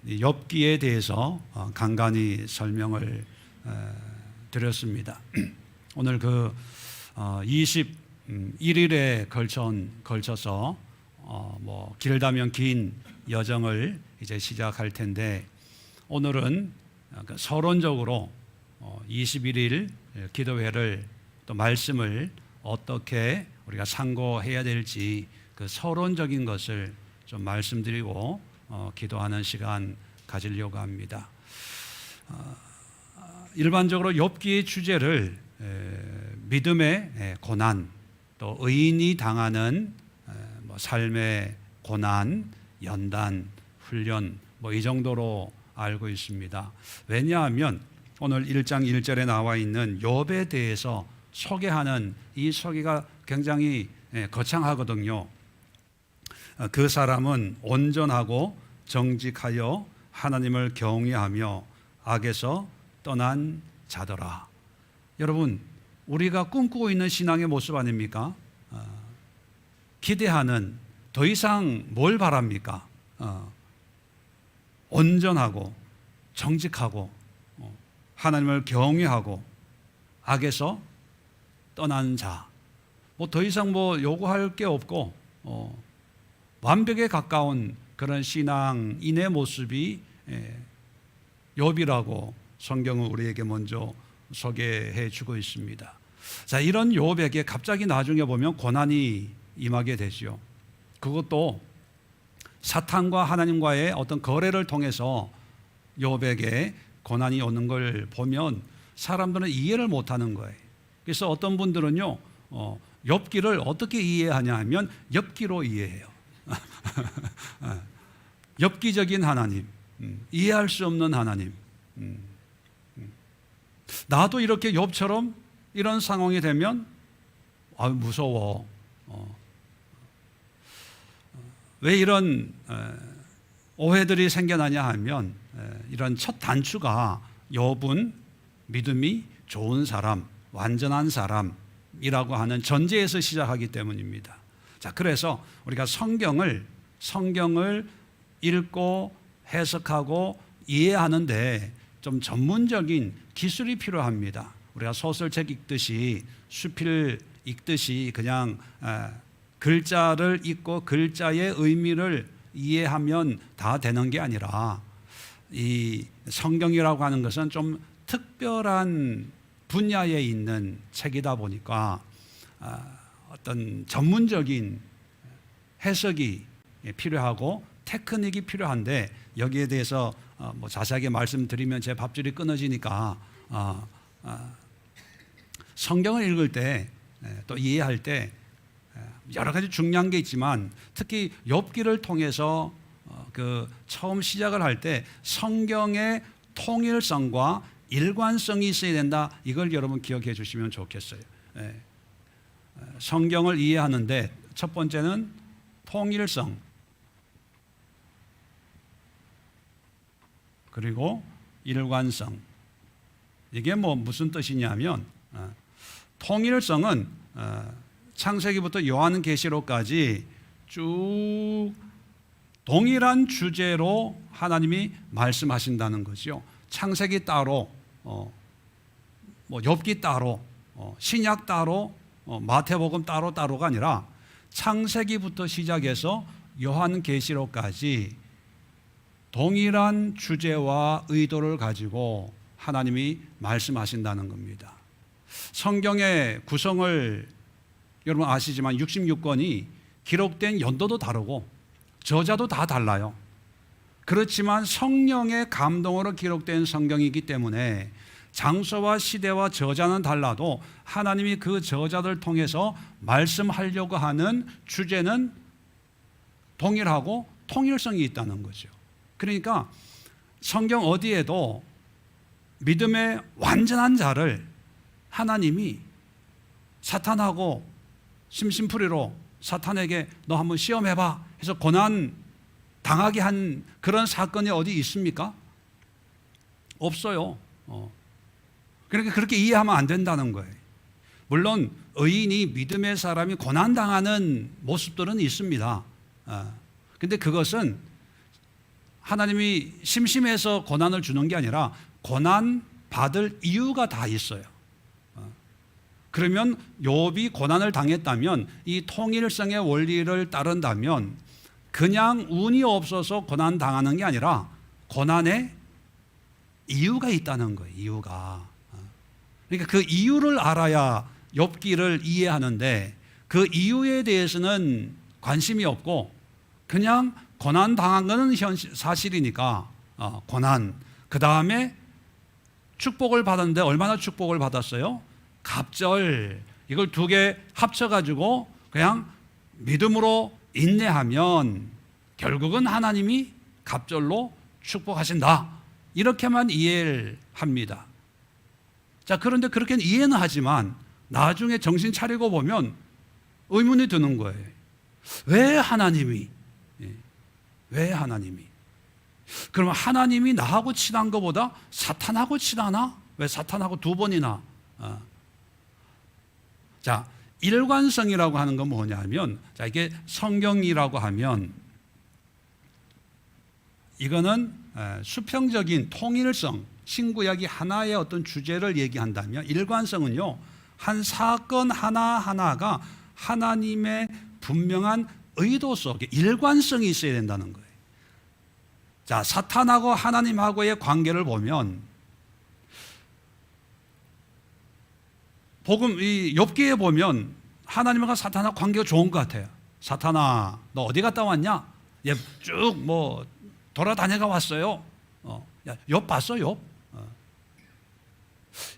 욥기에 대해서 간간히 설명을 드렸습니다. 오늘 그 21일에 걸쳐서 뭐 길다면 긴 여정을 이제 시작할 텐데, 오늘은 서론적으로 21일 기도회를 또 말씀을 어떻게 우리가 상고해야 될지 그 서론적인 것을 좀 말씀드리고 기도하는 시간 가지려고 합니다. 일반적으로 욥기의 주제를 믿음의 고난, 또 의인이 당하는 삶의 고난, 연단, 훈련 이 정도로 알고 있습니다. 왜냐하면 오늘 1장 1절에 나와 있는 욥에 대해서 소개하는 이 소개가 굉장히 거창하거든요. 그 사람은 온전하고 정직하여 하나님을 경외하며 악에서 떠난 자더라. 여러분, 우리가 꿈꾸고 있는 신앙의 모습 아닙니까? 기대하는, 더 이상 뭘 바랍니까? 온전하고 정직하고 하나님을 경외하고 악에서 떠난 자. 더 이상 요구할 게 없고 완벽에 가까운 그런 신앙인의 모습이 욥이라고 성경은 우리에게 먼저 소개해 주고 있습니다. 자, 이런 욥에게 갑자기 나중에 보면 고난이 임하게 되죠. 그것도 사탄과 하나님과의 어떤 거래를 통해서 욥에게 고난이 오는 걸 보면 사람들은 이해를 못하는 거예요. 그래서 어떤 분들은요, 욥기를 어떻게 이해하냐 하면 엽기로 이해해요. 엽기적인 하나님, 이해할 수 없는 하나님. 나도 이렇게 욥처럼 이런 상황이 되면 무서워. 왜 이런 오해들이 생겨나냐 하면 이런 첫 단추가 욥은 믿음이 좋은 사람, 완전한 사람이라고 하는 전제에서 시작하기 때문입니다. 자, 그래서 우리가 성경을 읽고 해석하고 이해하는데 좀 전문적인 기술이 필요합니다. 우리가 소설책 읽듯이 수필 읽듯이 그냥 글자를 읽고 글자의 의미를 이해하면 다 되는 게 아니라, 이 성경이라고 하는 것은 좀 특별한 분야에 있는 책이다 보니까 어떤 전문적인 해석이 필요하고 테크닉이 필요한데, 여기에 대해서 자세하게 말씀드리면 제 밥줄이 끊어지니까 성경을 읽을 때 또 이해할 때 여러 가지 중요한 게 있지만, 특히 욥기를 통해서 그 처음 시작을 할 때 성경의 통일성과 일관성이 있어야 된다. 이걸 여러분 기억해 주시면 좋겠어요. 성경을 이해하는데 첫 번째는 통일성, 그리고 일관성. 이게 무슨 뜻이냐면, 통일성은 창세기부터 요한계시록까지 쭉 동일한 주제로 하나님이 말씀하신다는 거죠. 창세기 따로, 욥기 따로, 신약 따로, 마태복음 따로가 아니라 창세기부터 시작해서 요한계시록까지 동일한 주제와 의도를 가지고 하나님이 말씀하신다는 겁니다. 성경의 구성을 여러분 아시지만 66권이 기록된 연도도 다르고 저자도 다 달라요. 그렇지만 성령의 감동으로 기록된 성경이기 때문에 장소와 시대와 저자는 달라도 하나님이 그 저자들 통해서 말씀하려고 하는 주제는 동일하고 통일성이 있다는 거죠. 그러니까 성경 어디에도 믿음의 완전한 자를 하나님이 사탄하고 심심풀이로 사탄에게 너 한번 시험해봐 해서 고난 당하게 한 그런 사건이 어디 있습니까? 없어요. 그러니까 그렇게 이해하면 안 된다는 거예요. 물론 의인이 믿음의 사람이 고난당하는 모습들은 있습니다. 근데 그것은 하나님이 심심해서 고난을 주는 게 아니라 고난 받을 이유가 다 있어요. 그러면 욥이 고난을 당했다면, 이 통일성의 원리를 따른다면 그냥 운이 없어서 고난 당하는 게 아니라 고난에 이유가 있다는 거예요. 이유가. 그러니까 그 이유를 알아야 욥기를 이해하는데, 그 이유에 대해서는 관심이 없고 그냥 고난 당한 거는 사실이니까 고난, 그 다음에 축복을 받았는데 얼마나 축복을 받았어요? 갑절. 이걸 두 개 합쳐가지고 그냥 믿음으로 인내하면 결국은 하나님이 갑절로 축복하신다, 이렇게만 이해를 합니다. 자, 그런데 그렇게는 이해는 하지만 나중에 정신 차리고 보면 의문이 드는 거예요. 왜 하나님이? 그러면 하나님이 나하고 친한 것보다 사탄하고 친하나? 왜 사탄하고 두 번이나? 자, 일관성이라고 하는 건 뭐냐면, 자, 이게 성경이라고 하면 이거는 수평적인 통일성, 신구약이 하나의 어떤 주제를 얘기한다면, 일관성은요, 한 사건 하나하나가 하나님의 분명한 의도 속에 일관성이 있어야 된다는 거예요. 자, 사탄하고 하나님하고의 관계를 보면, 복음 이 욥기에 보면 하나님과 사탄하고 관계가 좋은 것 같아요. 사탄아, 너 어디 갔다 왔냐? 얘 쭉 뭐 돌아다녀가 왔어요. 야, 욥 봤어, 욥?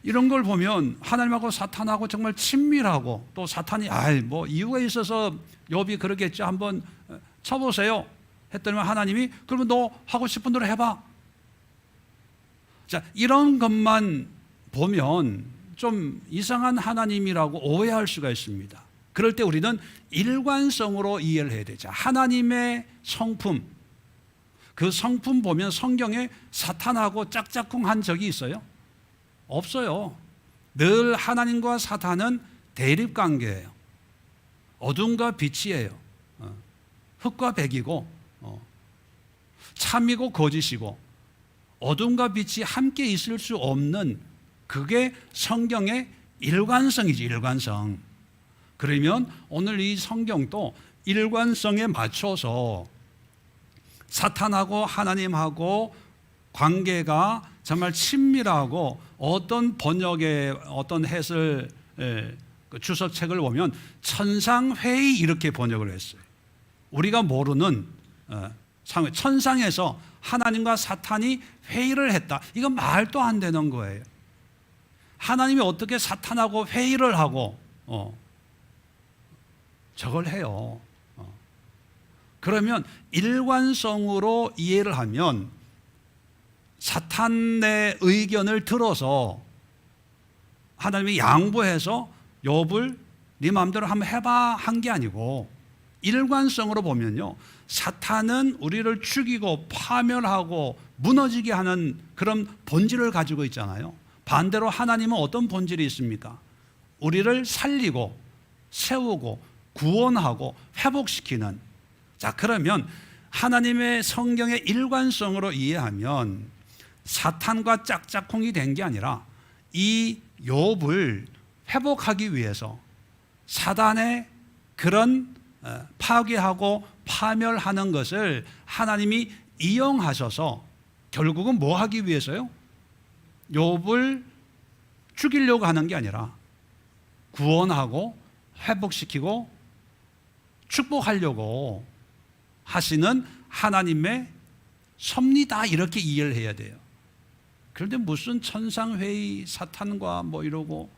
이런 걸 보면 하나님하고 사탄하고 정말 친밀하고, 또 사탄이 뭐 이유가 있어서 욥이 그러겠죠, 한번 쳐보세요 했더니 하나님이 그러면 너 하고 싶은 대로 해봐. 자, 이런 것만 보면 좀 이상한 하나님이라고 오해할 수가 있습니다. 그럴 때 우리는 일관성으로 이해를 해야 되죠. 하나님의 성품, 그 성품 보면 성경에 사탄하고 짝짝꿍한 적이 있어요? 없어요. 늘 하나님과 사탄은 대립관계예요. 어둠과 빛이에요. 흙과 백이고, 참이고 거짓이고, 어둠과 빛이 함께 있을 수 없는, 그게 성경의 일관성이지, 일관성. 그러면 오늘 이 성경도 일관성에 맞춰서 사탄하고 하나님하고 관계가 정말 친밀하고, 어떤 번역의 어떤 해설 주석책을 보면 천상회의 이렇게 번역을 했어요. 우리가 모르는 천상에서 하나님과 사탄이 회의를 했다. 이건 말도 안 되는 거예요. 하나님이 어떻게 사탄하고 회의를 하고 저걸 해요? 그러면 일관성으로 이해를 하면 사탄의 의견을 들어서 하나님이 양보해서 욥을 네 마음대로 한번 해봐 한 게 아니고, 일관성으로 보면요, 사탄은 우리를 죽이고 파멸하고 무너지게 하는 그런 본질을 가지고 있잖아요. 반대로 하나님은 어떤 본질이 있습니까? 우리를 살리고 세우고 구원하고 회복시키는. 자, 그러면 하나님의 성경의 일관성으로 이해하면 사탄과 짝짝꿍이 된 게 아니라 이 욥을 회복하기 위해서 사단의 그런 파괴하고 파멸하는 것을 하나님이 이용하셔서 결국은 뭐 하기 위해서요? 욥을 죽이려고 하는 게 아니라 구원하고 회복시키고 축복하려고 하시는 하나님의 섭리다, 이렇게 이해를 해야 돼요. 그런데 무슨 천상회의, 사탄과 뭐 이러고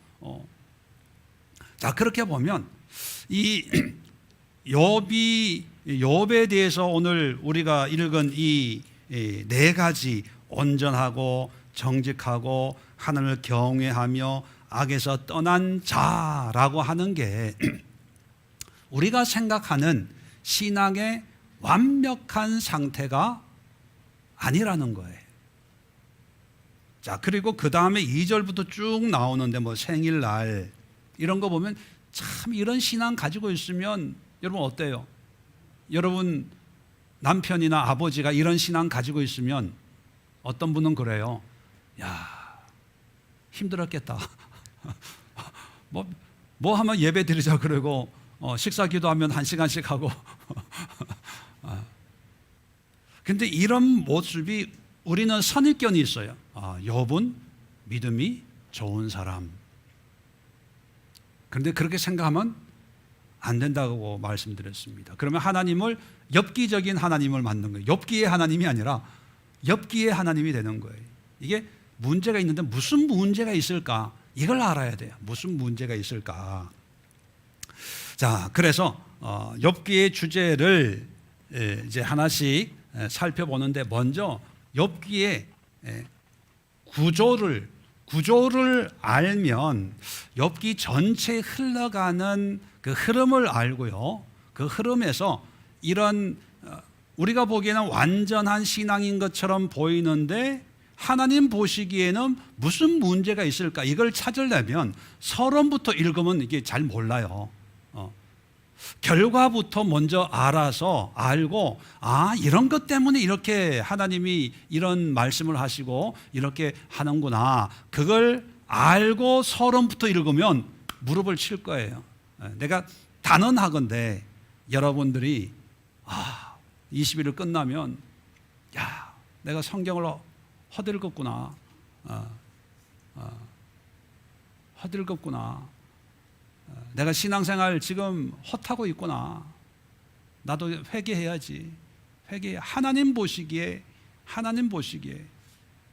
자, 그렇게 보면 이 욥에 대해서 오늘 우리가 읽은 이 네 가지, 온전하고 정직하고 하나님을 경외하며 악에서 떠난 자라고 하는 게 우리가 생각하는 신앙의 완벽한 상태가 아니라는 거예요. 자, 그리고 그 다음에 2절부터 쭉 나오는데 뭐 생일날 이런 거 보면 참 이런 신앙 가지고 있으면 여러분 어때요? 여러분 남편이나 아버지가 이런 신앙 가지고 있으면 어떤 분은 그래요. 야, 힘들었겠다. 뭐 하면 예배 드리자 그러고 식사 기도하면 1시간씩 하고 근데 이런 모습이 우리는 선입견이 있어요. 욥은 믿음이 좋은 사람. 그런데 그렇게 생각하면 안 된다고 말씀드렸습니다. 그러면 하나님을 엽기적인 하나님을 만든 거예요. 엽기의 하나님이 아니라 엽기의 하나님이 되는 거예요. 이게 문제가 있는데 무슨 문제가 있을까? 이걸 알아야 돼요. 무슨 문제가 있을까? 자, 그래서 엽기의 주제를 이제 하나씩 살펴보는데 먼저 엽기의 구조를 알면 엽기 전체에 흘러가는 그 흐름을 알고요. 그 흐름에서 이런 우리가 보기에는 완전한 신앙인 것처럼 보이는데 하나님 보시기에는 무슨 문제가 있을까? 이걸 찾으려면 서론부터 읽으면 이게 잘 몰라요. 결과부터 먼저 알고 이런 것 때문에 이렇게 하나님이 이런 말씀을 하시고 이렇게 하는구나. 그걸 알고 서론부터 읽으면 무릎을 칠 거예요. 내가 단언하건대 여러분들이 20일을 끝나면 내가 성경을 허들었구나. 허들었구나. 내가 신앙생활 지금 헛하고 있구나. 나도 회개해야지. 하나님 보시기에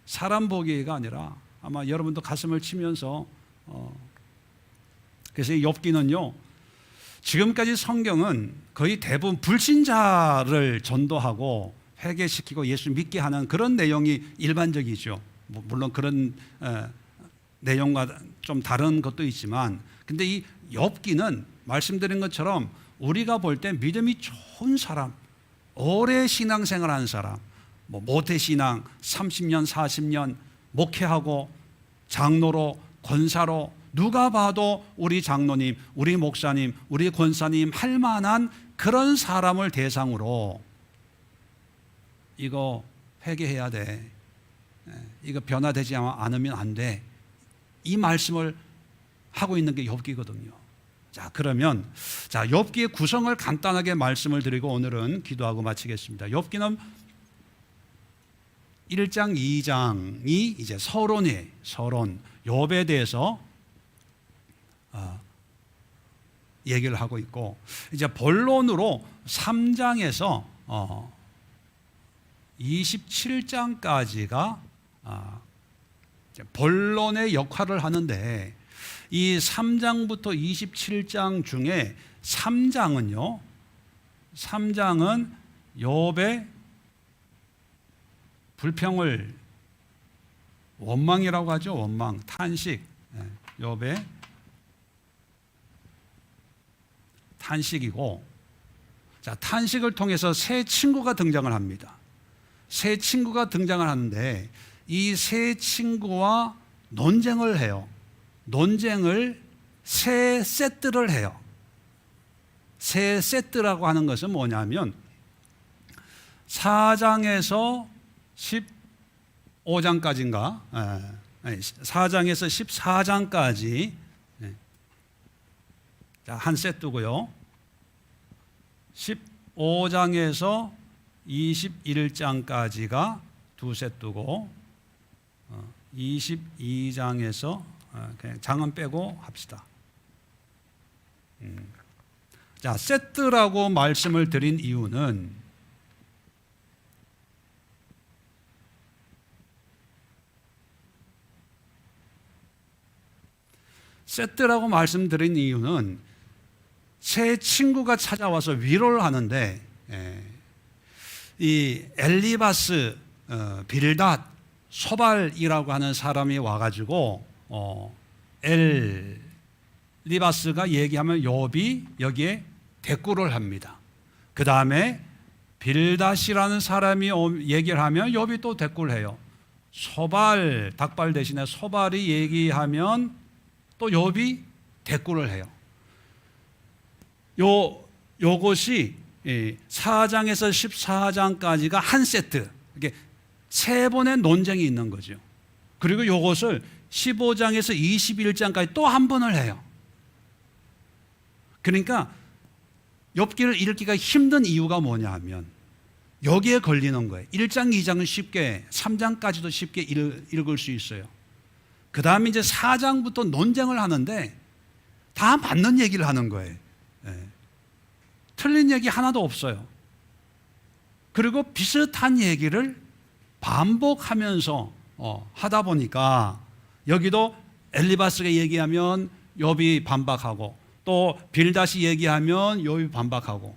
사람 보기에가 아니라 아마 여러분도 가슴을 치면서 그래서 이 욥기는요, 지금까지 성경은 거의 대부분 불신자를 전도하고 회개시키고 예수 믿게 하는 그런 내용이 일반적이죠. 물론 그런 내용과 좀 다른 것도 있지만, 근데 이 욥기는 말씀드린 것처럼 우리가 볼 때 믿음이 좋은 사람, 오래 신앙생활한 사람, 모태신앙 30년 40년 목회하고 장로로 권사로 누가 봐도 우리 장로님, 우리 목사님, 우리 권사님 할 만한 그런 사람을 대상으로 이거 회개해야 돼. 이거 변화되지 않으면 안 돼. 이 말씀을 하고 있는 게 욥기거든요. 자, 그러면 욥기의 구성을 간단하게 말씀을 드리고 오늘은 기도하고 마치겠습니다. 욥기는 1장, 2장이 이제 서론, 욥에 대해서 얘기를 하고 있고, 이제 본론으로 3장에서 27장까지가 본론의 역할을 하는데, 이 3장부터 27장 중에 3장은 욥의 불평을 원망이라고 하죠. 원망, 탄식. 욥의 탄식이고, 탄식을 통해서 새 친구가 등장을 합니다. 새 친구가 등장을 하는데 이 새 친구와 논쟁을 해요. 논쟁을 새 세트를 해요. 새 세트라고 하는 것은 뭐냐면 4장에서 15장까지인가? 4장에서 14장까지 한 세트고요. 15장에서 21장까지가 두 세트고, 22장에서 그냥 장은 빼고 합시다. 세트라고 말씀을 드린 이유는 새 친구가 찾아와서 위로를 하는데, 이 엘리바스, 빌닷, 소발이라고 하는 사람이 와가지고 엘리바스가 얘기하면 욥이 여기에 대꾸를 합니다. 그 다음에 빌닷이라는 사람이 얘기를 하면 욥이 또 대꾸를 해요. 소발, 닭발 대신에 소발이 얘기하면 또 욥이 대꾸를 해요. 요것이 4장에서 14장까지가 한 세트, 이게 세 번의 논쟁이 있는 거죠. 그리고 이것을 15장에서 21장까지 또 한 번을 해요. 그러니까 욥기를 읽기가 힘든 이유가 뭐냐 하면 여기에 걸리는 거예요. 1장, 2장은 쉽게, 3장까지도 쉽게 읽을 수 있어요. 그 다음에 이제 4장부터 논쟁을 하는데 다 맞는 얘기를 하는 거예요. 틀린 얘기 하나도 없어요. 그리고 비슷한 얘기를 반복하면서 하다 보니까 여기도 엘리바스가 얘기하면 욥이 반박하고, 또 빌닷이 얘기하면 욥이 반박하고,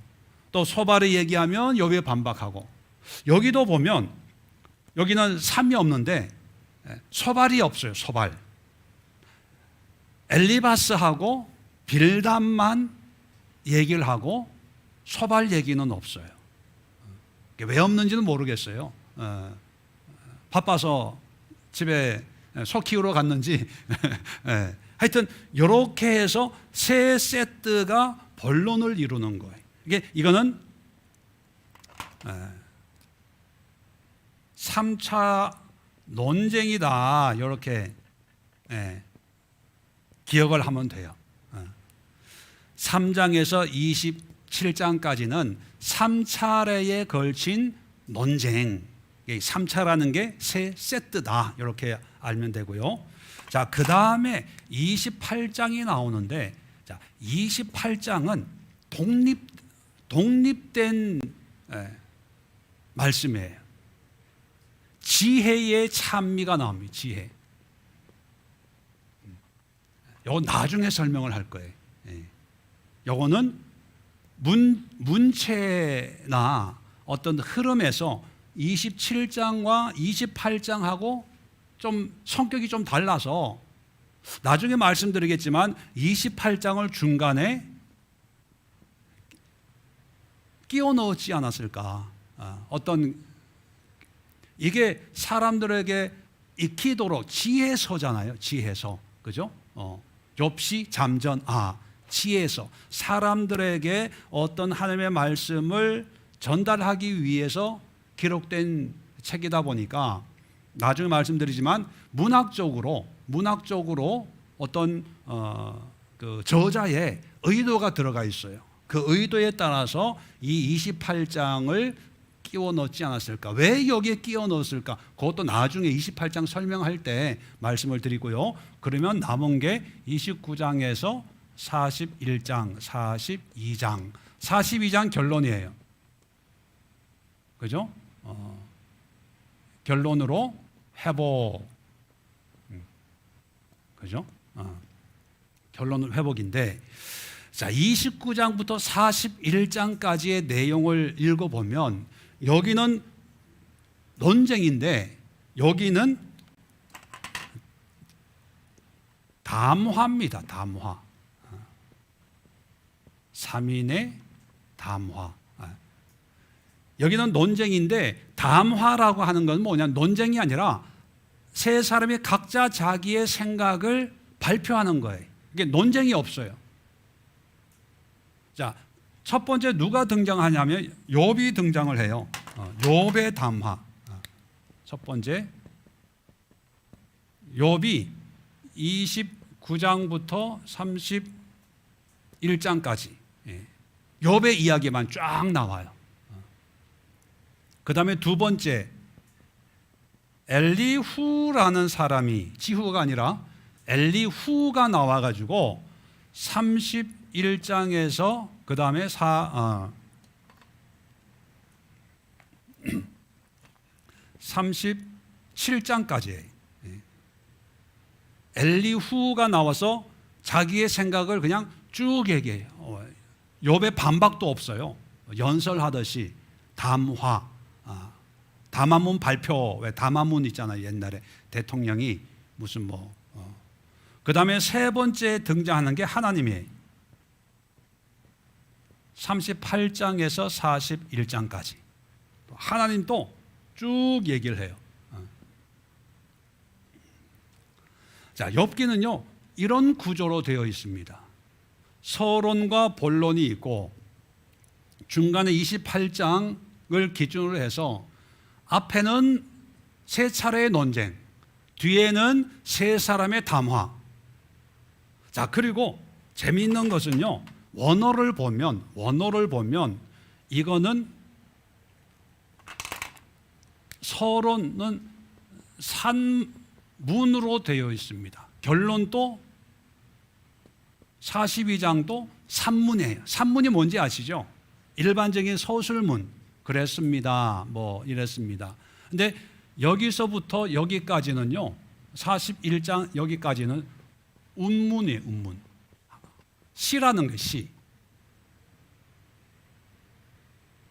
또 소발이 얘기하면 욥이 반박하고, 여기도 보면 여기는 3이 없는데 소발이 없어요. 소발. 엘리바스하고 빌닷만 얘기를 하고 소발 얘기는 없어요. 왜 없는지는 모르겠어요. 바빠서 집에 소 키우러 갔는지 하여튼 이렇게 해서 세 세트가 본론을 이루는 거예요. 이거는 3차 논쟁이다, 이렇게 기억을 하면 돼요. 3장에서 27장까지는 3차례에 걸친 논쟁, 3차라는 게 세 세트다, 이렇게 알면 되고요. 자, 그 다음에 28장이 나오는데, 자, 28장은 독립된 말씀이에요. 지혜의 찬미가 나옵니다. 지혜. 이거 나중에 설명을 할 거예요. 이거는 문체나 어떤 흐름에서 27장과 28장하고 좀 성격이 좀 달라서 나중에 말씀드리겠지만 28장을 중간에 끼워 넣었지 않았을까. 어떤 이게 사람들에게 익히도록, 지혜서잖아요. 지혜서. 그죠? 욥시, 잠전, 지혜서. 사람들에게 어떤 하나님의 말씀을 전달하기 위해서 기록된 책이다 보니까 나중에 말씀드리지만 문학적으로 어떤 그 저자의 의도가 들어가 있어요. 그 의도에 따라서 이 28장을 끼워 넣지 않았을까? 왜 여기에 끼워 넣었을까? 그것도 나중에 28장 설명할 때 말씀을 드리고요. 그러면 남은 게 29장에서 41장, 42장 결론이에요. 그죠? 결론으로 회복. 그죠? 결론은 회복인데, 자, 29장부터 41장까지의 내용을 읽어보면 여기는 논쟁인데 여기는 담화입니다. 담화. 3인의 담화. 여기는 논쟁인데 담화라고 하는 건 뭐냐? 논쟁이 아니라 세 사람이 각자 자기의 생각을 발표하는 거예요. 이게 논쟁이 없어요. 자, 첫 번째 누가 등장하냐면 욥이 등장을 해요. 욥의 담화. 첫 번째 욥이 29장부터 31장까지 욥의 이야기만 쫙 나와요. 그 다음에 두 번째 엘리후라는 사람이, 지후가 아니라 엘리후가 나와가지고 31장에서 그 다음에 37장까지 엘리후가 나와서 자기의 생각을 그냥 쭉 얘기해요. 욥의 반박도 없어요. 연설하듯이 담화, 담화문 발표. 왜 담화문 있잖아요. 옛날에 대통령이 무슨 그 다음에 세 번째 등장하는 게 하나님이에요. 38장에서 41장까지 하나님도 쭉 얘기를 해요. 자, 욥기는요 이런 구조로 되어 있습니다. 서론과 본론이 있고 중간에 28장을 기준으로 해서 앞에는 세 차례의 논쟁, 뒤에는 세 사람의 담화. 자, 그리고 재미있는 것은요, 원어를 보면 이거는 서론은 산문으로 되어 있습니다. 결론도 42장도 산문이에요. 산문이 뭔지 아시죠? 일반적인 서술문, 그랬습니다, 뭐 이랬습니다. 근데 여기서부터 여기까지는요, 41장 여기까지는 운문이에요. 운문. 시라는 게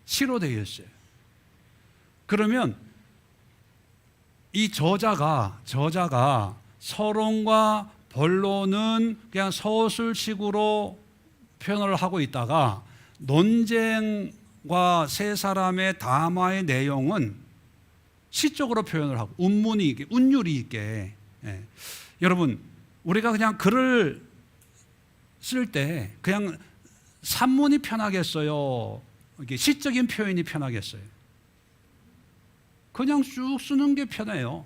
시로 되어 있어요. 그러면 이 저자가 서론과 본론은 그냥 서술식으로 표현을 하고 있다가 논쟁과 세 사람의 담화의 내용은 시적으로 표현을 하고 운문이 있게, 운율이 있게. 예. 여러분, 우리가 그냥 글을 쓸 때 그냥 산문이 편하겠어요? 이게 시적인 표현이 편하겠어요? 그냥 쭉 쓰는 게 편해요.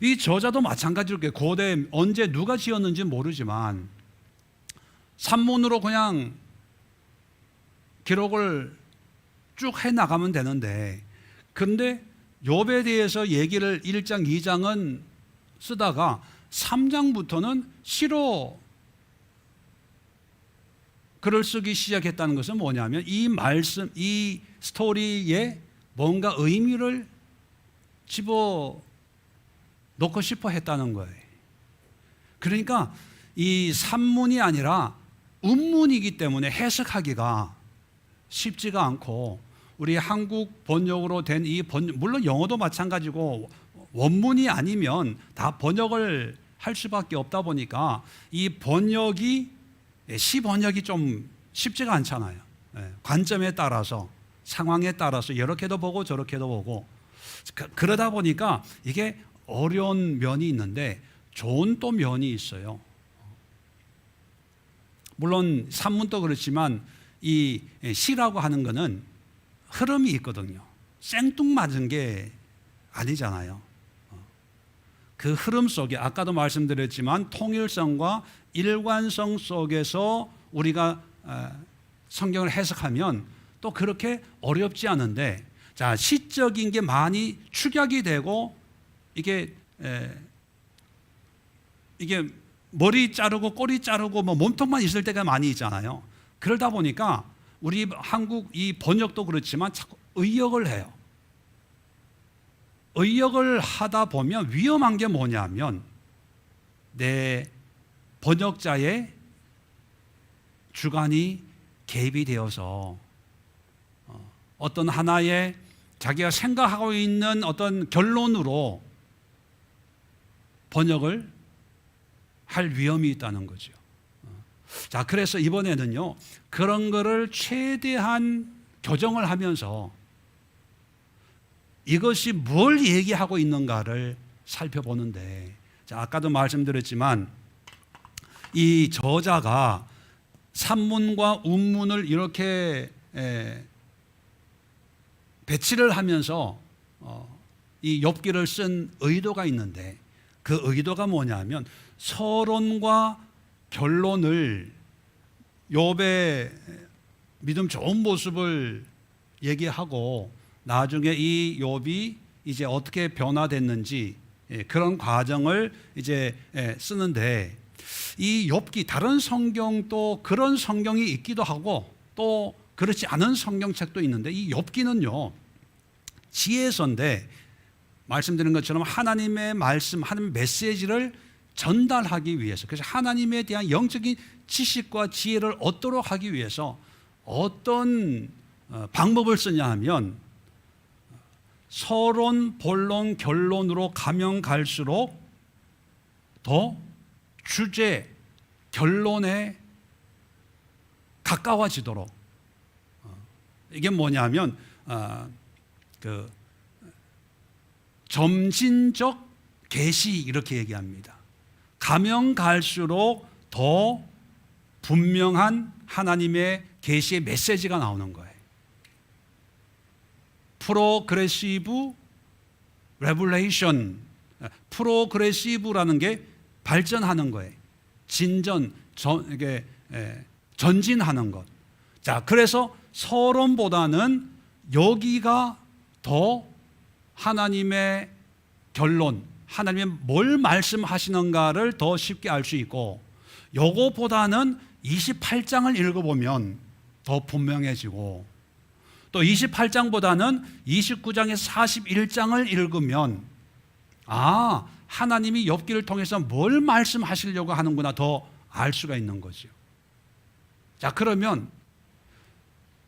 이 저자도 마찬가지로 고대 언제 누가 지었는지 모르지만 산문으로 그냥 기록을 쭉 해나가면 되는데, 근데 욥에 대해서 얘기를 1장, 2장은 쓰다가 3장부터는 시로 글을 쓰기 시작했다는 것은 뭐냐면 이 말씀, 이 스토리에 뭔가 의미를 집어 넣고 싶어 했다는 거예요. 그러니까 이 산문이 아니라 운문이기 때문에 해석하기가 쉽지가 않고, 우리 한국 번역으로 된 이 물론 영어도 마찬가지고 원문이 아니면 다 번역을 할 수밖에 없다 보니까 이 번역이, 시 번역이 좀 쉽지가 않잖아요. 관점에 따라서, 상황에 따라서 이렇게도 보고 저렇게도 보고, 그러다 보니까 이게 어려운 면이 있는데 좋은 또 면이 있어요. 물론 산문도 그렇지만 이 시라고 하는 거는 흐름이 있거든요. 생뚱맞은 게 아니잖아요. 그 흐름 속에 아까도 말씀드렸지만 통일성과 일관성 속에서 우리가 성경을 해석하면 또 그렇게 어렵지 않은데, 자, 시적인 게 많이 축약이 되고 이게 머리 자르고 꼬리 자르고 뭐 몸통만 있을 때가 많이 있잖아요. 그러다 보니까 우리 한국 이 번역도 그렇지만 자꾸 의역을 해요. 의역을 하다 보면 위험한 게 뭐냐면 내 번역자의 주관이 개입이 되어서 어떤 하나의 자기가 생각하고 있는 어떤 결론으로 번역을 할 위험이 있다는 거죠. 자, 그래서 이번에는요, 그런 거를 최대한 교정을 하면서 이것이 뭘 얘기하고 있는가를 살펴보는데, 자, 아까도 말씀드렸지만 이 저자가 산문과 운문을 이렇게 배치를 하면서 이 욥기를 쓴 의도가 있는데, 그 의도가 뭐냐면 서론과 결론을, 욥의 믿음 좋은 모습을 얘기하고 나중에 이 욥이 이제 어떻게 변화됐는지 그런 과정을 이제 쓰는데, 이 욥기 다른 성경도 그런 성경이 있기도 하고 또 그렇지 않은 성경책도 있는데, 이 욥기는요 지혜서인데 말씀드린 것처럼 하나님의 말씀, 하나님의 메시지를 전달하기 위해서, 그래서 하나님에 대한 영적인 지식과 지혜를 얻도록 하기 위해서 어떤 방법을 쓰냐 하면 서론, 본론, 결론으로 가면 갈수록 더 주제, 결론에 가까워지도록, 이게 뭐냐면 그 점진적 계시 이렇게 얘기합니다. 가면 갈수록 더 분명한 하나님의 계시의 메시지가 나오는 거예요. 프로그레시브 레블레이션, 프로그레시브라는 게 발전하는 거예요. 전진하는 것. 자, 그래서 서론보다는 여기가 더 하나님의 결론, 하나님이 뭘 말씀하시는가를 더 쉽게 알 수 있고, 요거보다는 28장을 읽어보면 더 분명해지고, 또 28장보다는 29장에서 41장을 읽으면 하나님이 욥기를 통해서 뭘 말씀하시려고 하는구나 더 알 수가 있는 거죠. 자, 그러면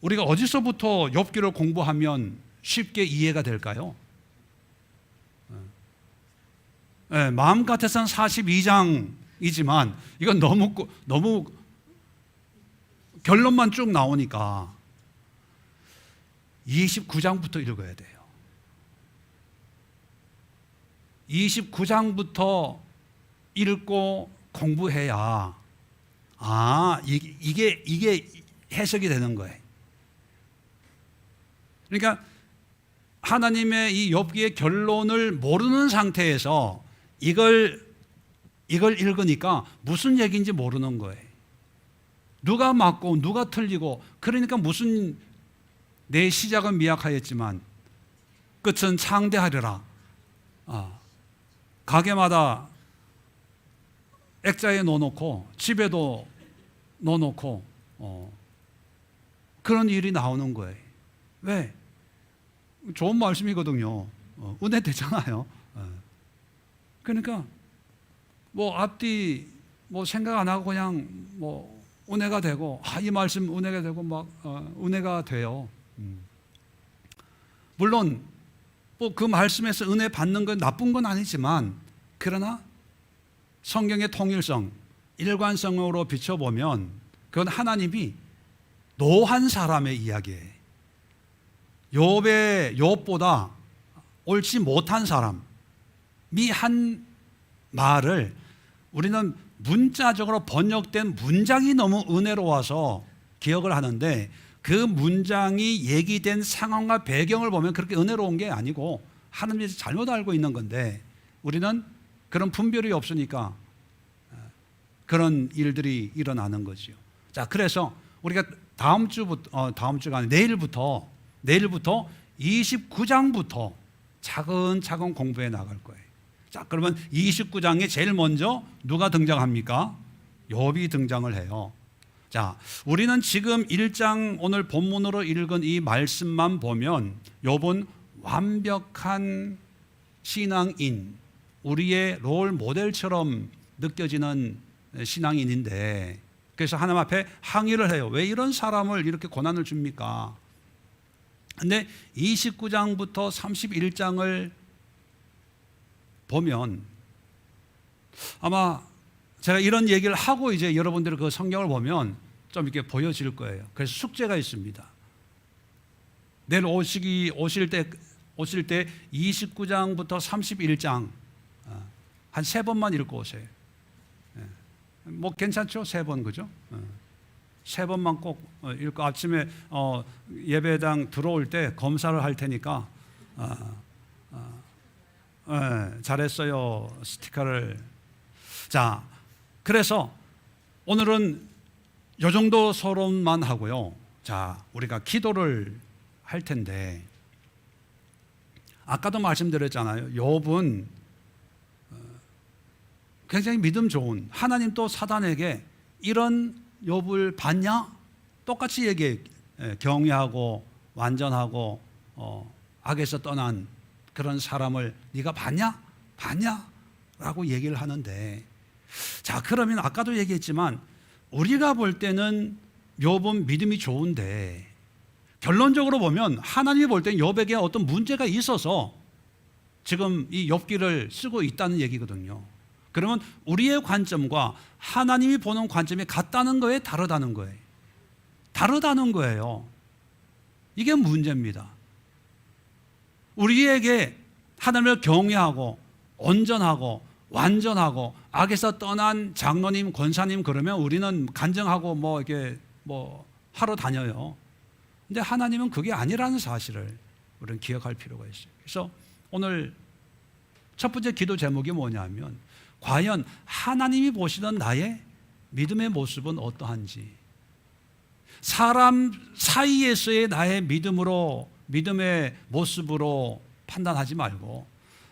우리가 어디서부터 욥기를 공부하면 쉽게 이해가 될까요? 마음 같아서는 42장이지만 이건 너무 결론만 쭉 나오니까 29장부터 읽어야 돼요. 29장부터 읽고 공부해야 이게 해석이 되는 거예요. 그러니까 하나님의 이 욥기의 결론을 모르는 상태에서 이걸 읽으니까 무슨 얘기인지 모르는 거예요. 누가 맞고 누가 틀리고, 그러니까 무슨 내 시작은 미약하였지만 끝은 창대하리라. 가게마다 액자에 넣어놓고 집에도 넣어놓고 그런 일이 나오는 거예요. 왜? 좋은 말씀이거든요. 은혜 되잖아요. 그러니까 앞뒤 생각 안 하고 그냥 은혜가 되고, 이 말씀 은혜가 되고 은혜가 돼요. 물론 그 말씀에서 은혜 받는 건 나쁜 건 아니지만, 그러나 성경의 통일성, 일관성으로 비춰보면 그건 하나님이 노한 사람의 이야기예요. 욥보다 옳지 못한 사람이 한 말을 우리는 문자적으로 번역된 문장이 너무 은혜로워서 기억을 하는데, 그 문장이 얘기된 상황과 배경을 보면 그렇게 은혜로운 게 아니고 하나님이 잘못 알고 있는 건데, 우리는 그런 분별이 없으니까 그런 일들이 일어나는 거죠. 자, 그래서 우리가 다음 주가 아니라 내일부터 29장부터 차근차근 공부해 나갈 거예요. 자, 그러면 29장에 제일 먼저 누가 등장합니까? 욥이 등장을 해요. 자, 우리는 지금 1장 오늘 본문으로 읽은 이 말씀만 보면 욥은 완벽한 신앙인, 우리의 롤 모델처럼 느껴지는 신앙인인데, 그래서 하나님 앞에 항의를 해요. 왜 이런 사람을 이렇게 고난을 줍니까? 근데 29장부터 31장을 보면 아마 제가 이런 얘기를 하고 이제 여러분들이 그 성경을 보면 좀 이렇게 보여질 거예요. 그래서 숙제가 있습니다. 내일 오실 때 29장부터 31장 한 3번만 읽고 오세요. 괜찮죠? 3번, 그죠? 3번만 꼭 읽고 아침에 예배당 들어올 때 검사를 할 테니까 잘했어요 스티커를. 자, 그래서 오늘은 이 정도 서론만 하고요. 자, 우리가 기도를 할 텐데, 아까도 말씀드렸잖아요. 욥은 굉장히 믿음 좋은, 하나님 또 사단에게 이런 욥을 봤냐? 똑같이 얘기해. 경외하고 완전하고 악에서 떠난 그런 사람을 네가 봤냐? 라고 얘기를 하는데, 자, 그러면 아까도 얘기했지만 우리가 볼 때는 욥은 믿음이 좋은데, 결론적으로 보면 하나님이 볼 때는 욥에게 어떤 문제가 있어서 지금 이 욥기를 쓰고 있다는 얘기거든요. 그러면 우리의 관점과 하나님이 보는 관점이 같다는 거에 다르다는 거예요. 다르다는 거예요. 이게 문제입니다. 우리에게 하나님을 경외하고 온전하고 완전하고 악에서 떠난 장로님, 권사님 그러면 우리는 간증하고 뭐 이렇게 뭐 하러 다녀요. 근데 하나님은 그게 아니라는 사실을 우리는 기억할 필요가 있어요. 그래서 오늘 첫 번째 기도 제목이 뭐냐면 과연 하나님이 보시던 나의 믿음의 모습은 어떠한지, 사람 사이에서의 나의 믿음의 모습으로 판단하지 말고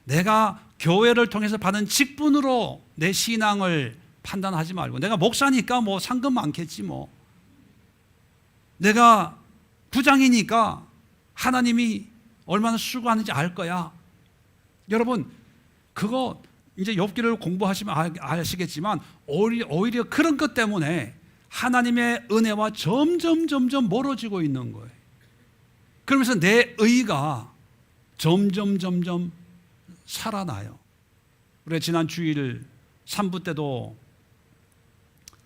내가 교회를 통해서 받은 직분으로 내 신앙을 판단하지 말고, 내가 목사니까 뭐 상금 많겠지, 뭐 내가 부장이니까 하나님이 얼마나 수고하는지 알 거야. 여러분, 그거 이제 욥기를 공부하시면 아시겠지만 오히려 그런 것 때문에 하나님의 은혜와 점점 멀어지고 있는 거예요. 그러면서 내 의가 점점 살아나요. 우리가 지난 주일 3부 때도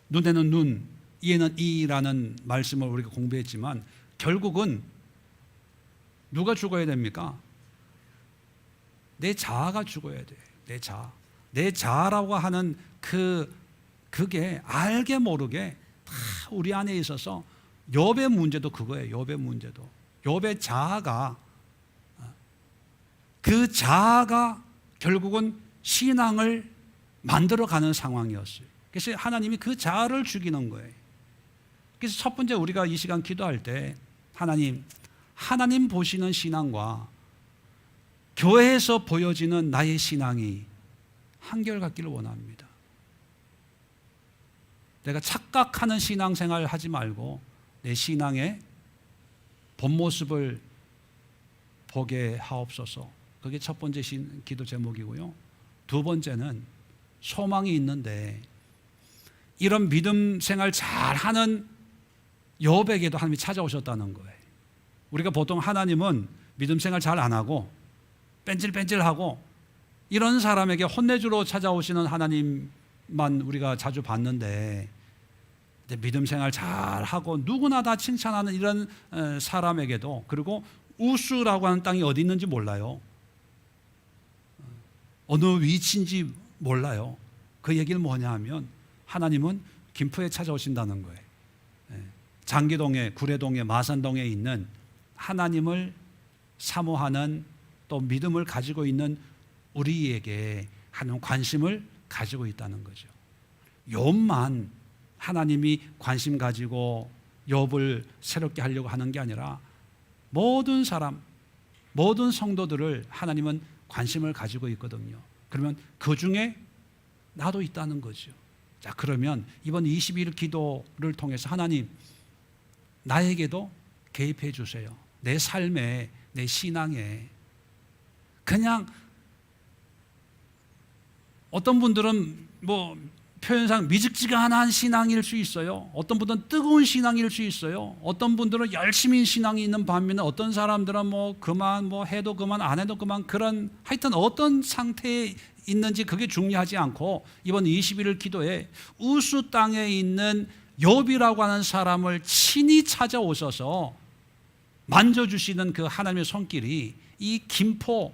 눈에는 눈, 이에는 이라는 말씀을 우리가 공부했지만 결국은 누가 죽어야 됩니까? 내 자아가 죽어야 돼. 내 자아. 내 자아라고 하는 그게 알게 모르게 다 우리 안에 있어서, 욥의 문제도 그거예요. 욥의 문제도. 욥의 자아가, 그 자아가 결국은 신앙을 만들어가는 상황이었어요. 그래서 하나님이 그 자아를 죽이는 거예요. 그래서 첫 번째 우리가 이 시간 기도할 때 하나님 보시는 신앙과 교회에서 보여지는 나의 신앙이 한결같기를 원합니다. 내가 착각하는 신앙생활을 하지 말고 내 신앙의 본 모습을 보게 하옵소서. 그게 첫 번째 기도 제목이고요. 두 번째는 소망이 있는데 이런 믿음 생활 잘하는 욥에게도 하나님이 찾아오셨다는 거예요. 우리가 보통 하나님은 믿음 생활 잘 안 하고 뺀질뺀질하고 이런 사람에게 혼내주러 찾아오시는 하나님만 우리가 자주 봤는데, 믿음 생활 잘하고 누구나 다 칭찬하는 이런 사람에게도, 그리고 우스라고 하는 땅이 어디 있는지 몰라요. 어느 위치인지 몰라요. 그 얘기는 뭐냐 하면 하나님은 김포에 찾아오신다는 거예요. 장기동에, 구례동에, 마산동에 있는 하나님을 사모하는 또 믿음을 가지고 있는 우리에게 하나님 관심을 가지고 있다는 거죠. 욥만 하나님이 관심 가지고 욥을 새롭게 하려고 하는 게 아니라 모든 사람, 모든 성도들을 하나님은 관심을 가지고 있거든요. 그러면 그 중에 나도 있다는 거죠. 자, 그러면 이번 21일 기도를 통해서 하나님, 나에게도 개입해 주세요. 내 삶에, 내 신앙에. 그냥 어떤 분들은 뭐 표현상 미직지근한 신앙일 수 있어요. 어떤 분들은 뜨거운 신앙일 수 있어요. 어떤 분들은 열심히 신앙이 있는 반면에 어떤 사람들은 뭐 그만, 뭐 해도 그만, 안 해도 그만, 그런 하여튼 어떤 상태에 있는지 그게 중요하지 않고, 이번 21일 기도에 우수 땅에 있는 욥이라고 하는 사람을 친히 찾아오셔서 만져주시는 그 하나님의 손길이 이 김포,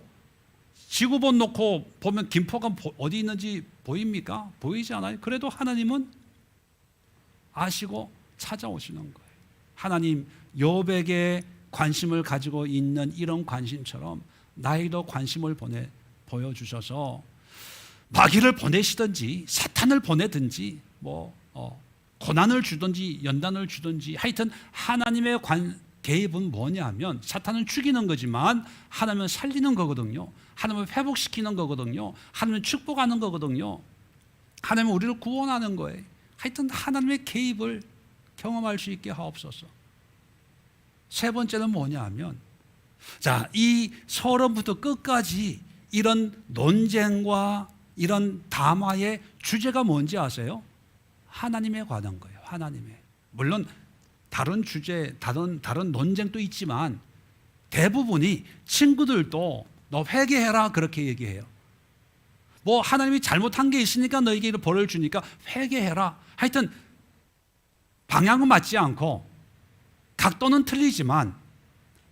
지구본 놓고 보면 김포가 어디 있는지 보입니까? 보이지 않아요? 그래도 하나님은 아시고 찾아오시는 거예요. 하나님, 욥에게 관심을 가지고 있는 이런 관심처럼 나에게도 관심을 보여주셔서 마귀를 보내시든지 사탄을 보내든지 뭐 고난을 주든지 연단을 주든지, 하여튼 하나님의 개입은 뭐냐 하면 사탄은 죽이는 거지만 하나님은 살리는 거거든요. 하나님은 회복시키는 거거든요. 하나님은 축복하는 거거든요. 하나님은 우리를 구원하는 거예요. 하여튼 하나님의 개입을 경험할 수 있게 하옵소서. 세 번째는 뭐냐 하면, 자, 이 서론부터 끝까지 이런 논쟁과 이런 담화의 주제가 뭔지 아세요? 하나님에 관한 거예요. 하나님에. 물론 다른 주제, 다른 논쟁도 있지만 대부분이 친구들도 너 회개해라 그렇게 얘기해요. 뭐 하나님이 잘못한 게 있으니까 너에게 벌을 주니까 회개해라. 하여튼 방향은 맞지 않고 각도는 틀리지만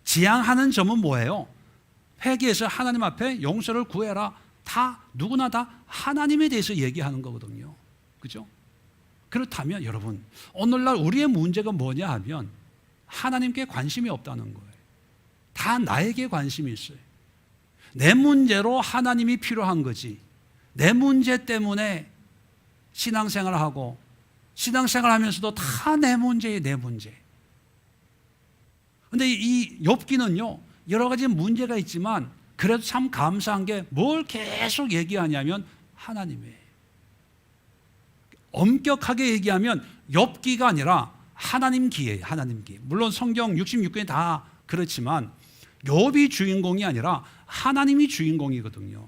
지향하는 점은 뭐예요? 회개해서 하나님 앞에 용서를 구해라. 다 누구나 다 하나님에 대해서 얘기하는 거거든요. 그죠? 그렇다면 여러분, 오늘날 우리의 문제가 뭐냐 하면 하나님께 관심이 없다는 거예요. 다 나에게 관심이 있어요. 내 문제로 하나님이 필요한 거지, 내 문제 때문에 신앙생활을 하고 신앙생활 하면서도 다 내 문제예요. 내 문제. 근데 이 욥기는요, 여러 가지 문제가 있지만 그래도 참 감사한 게 뭘 계속 얘기하냐면 하나님이에요. 엄격하게 얘기하면 욥기가 아니라 하나님 기예요. 하나님 기. 물론 성경 66권이 다 그렇지만 욥이 주인공이 아니라 하나님이 주인공이거든요.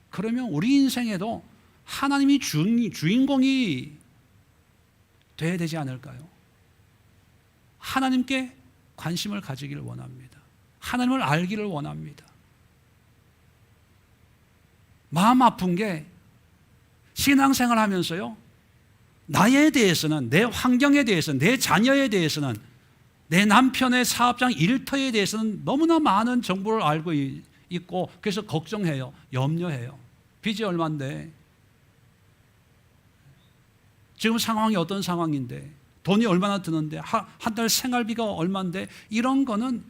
그러면 우리 인생에도 하나님이 주인공이 돼야 되지 않을까요? 하나님께 관심을 가지기를 원합니다. 하나님을 알기를 원합니다. 마음 아픈 게 신앙생활 하면서요, 나에 대해서는, 내 환경에 대해서는, 내 자녀에 대해서는, 내 남편의 사업장 일터에 대해서는 너무나 많은 정보를 알고 있고, 그래서 걱정해요. 염려해요. 빚이 얼만데, 지금 상황이 어떤 상황인데, 돈이 얼마나 드는데, 한 달 생활비가 얼만데, 이런 거는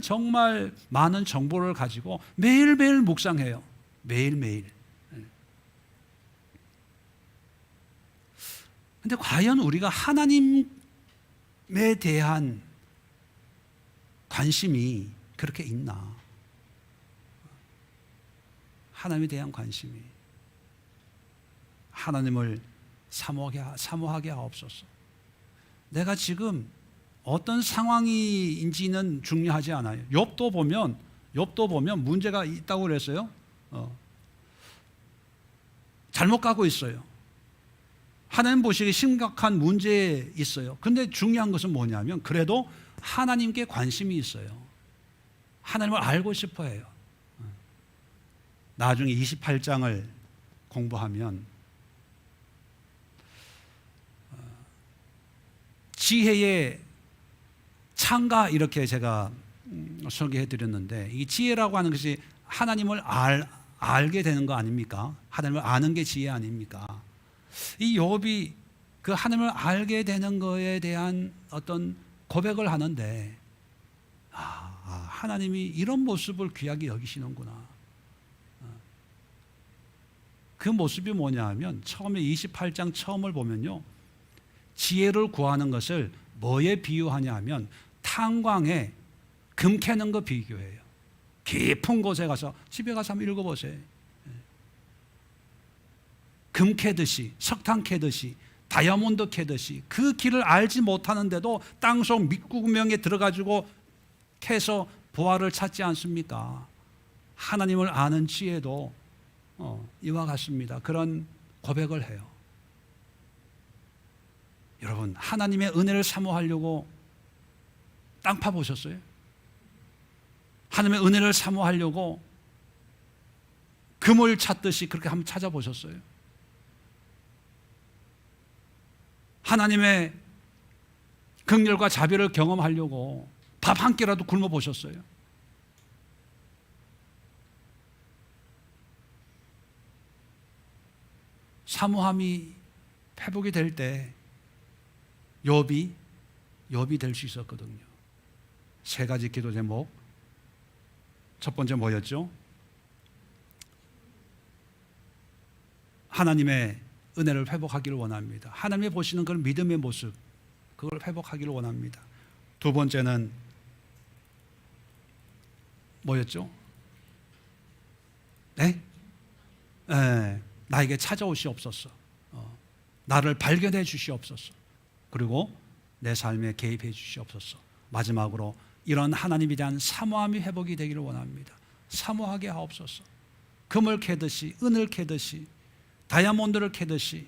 정말 많은 정보를 가지고 매일매일 묵상해요. 매일매일. 근데 과연 우리가 하나님에 대한 관심이 그렇게 있나? 하나님에 대한 관심이. 하나님을 사모하게 하옵소서. 내가 지금 어떤 상황인지는 중요하지 않아요. 욥도 보면 문제가 있다고 그랬어요. 잘못 가고 있어요. 하나님 보시기에 심각한 문제에 있어요. 근데 중요한 것은 뭐냐면 그래도 하나님께 관심이 있어요. 하나님을 알고 싶어 해요. 나중에 28장을 공부하면 지혜의 창가 이렇게 제가 소개해 드렸는데, 이 지혜라고 하는 것이 하나님을 알게 되는 거 아닙니까? 하나님을 아는 게 지혜 아닙니까? 이 욥이 그 하나님을 알게 되는 거에 대한 어떤 고백을 하는데, 하나님이 이런 모습을 귀하게 여기시는구나. 그 모습이 뭐냐 하면 처음에 28장 처음을 보면요, 지혜를 구하는 것을 뭐에 비유하냐 하면 탄광에 금 캐는 거 비교해요. 깊은 곳에 가서, 집에 가서 한번 읽어보세요. 금 캐듯이, 석탄 캐듯이, 다이아몬드 캐듯이 그 길을 알지 못하는데도 땅속 밑구멍에 들어가지고 캐서 보화를 찾지 않습니까? 하나님을 아는 지혜도 이와 같습니다. 그런 고백을 해요. 여러분, 하나님의 은혜를 사모하려고 땅 파보셨어요? 하나님의 은혜를 사모하려고 금을 찾듯이 그렇게 한번 찾아보셨어요? 하나님의 긍휼과 자비를 경험하려고 밥 한 끼라도 굶어 보셨어요? 사모함이 회복이 될 때 욥이 될 수 있었거든요. 세 가지 기도 제목. 첫 번째 뭐였죠? 하나님의 은혜를 회복하기를 원합니다. 하나님이 보시는 그런 믿음의 모습, 그걸 회복하기를 원합니다. 두 번째는 뭐였죠? 네? 나에게 찾아오시옵소서. 나를 발견해 주시옵소서. 그리고 내 삶에 개입해 주시옵소서. 마지막으로 이런 하나님에 대한 사모함이 회복이 되기를 원합니다. 사모하게 하옵소서. 금을 캐듯이, 은을 캐듯이, 다이아몬드를 캐듯이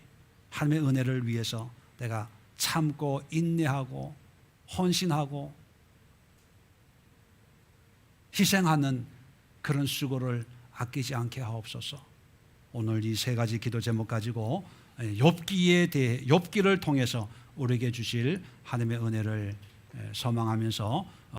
하나님의 은혜를 위해서 내가 참고 인내하고 헌신하고 희생하는 그런 수고를 아끼지 않게 하옵소서. 오늘 이 세 가지 기도 제목 가지고 욥기를 통해서 우리에게 주실 하나님의 은혜를 소망하면서